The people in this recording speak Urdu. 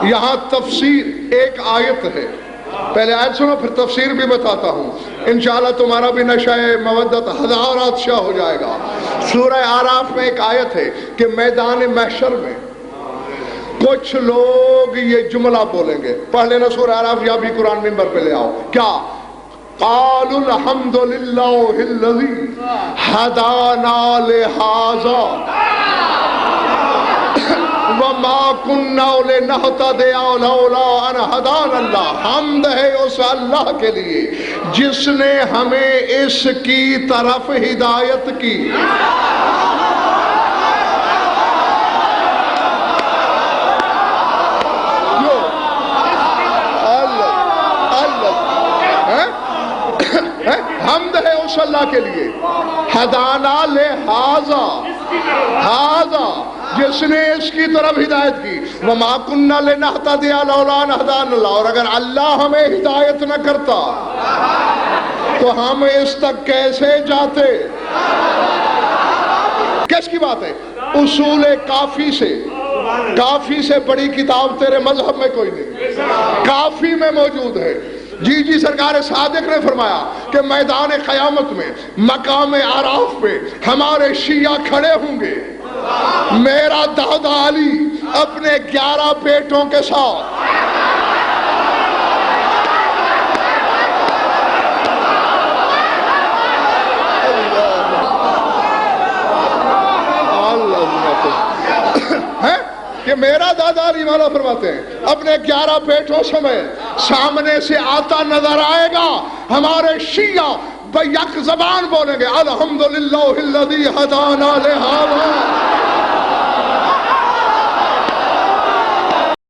یہاں تفسیر ایک آیت ہے، پہلے آیت سنو پھر تفسیر بھی بتاتا ہوں، انشاءاللہ تمہارا بھی نشہ مودت ہزارات شاہ ہو جائے گا۔ سورہ اعراف میں ایک آیت ہے کہ میدان محشر میں کچھ لوگ یہ جملہ بولیں گے، پڑھ لینا سورہ اعراف یا بھی قرآن منبر پہ لے آؤ، کیا؟ قالوا الحمد للہ الذی ہدانا لہذا وما كنا لنهتدي لولا ان هدانا اللہ۔ حمد ہے اس اللہ کے لیے جس نے ہمیں اس کی طرف ہدایت کی۔ حمد ہے اس اللہ کے لیے، ہدانا لہذا، ہذا جس نے اس کی طرف ہدایت کی، وما كنا لنهتدي لولا ان هدانا اللہ، اور اگر اللہ ہمیں ہدایت نہ کرتا تو ہم اس تک کیسے جاتے؟ کس کی بات ہے؟ اصول کافی سے، کافی سے بڑی کتاب تیرے مذہب میں کوئی نہیں، کافی میں موجود ہے۔ جی سرکار صادق نے فرمایا کہ میدان قیامت میں مقام اعراف پہ ہمارے شیعہ کھڑے ہوں گے، میرا دادا علی اپنے 11 بیٹوں کے ساتھ کہ میرا دادا علی مولا فرماتے ہیں اپنے 11 بیٹوں سمیت سامنے سے آتا نظر آئے گا، ہمارے شیعہ یک زبان بولیں گے الحمدللہ الذی ہدانا لہذا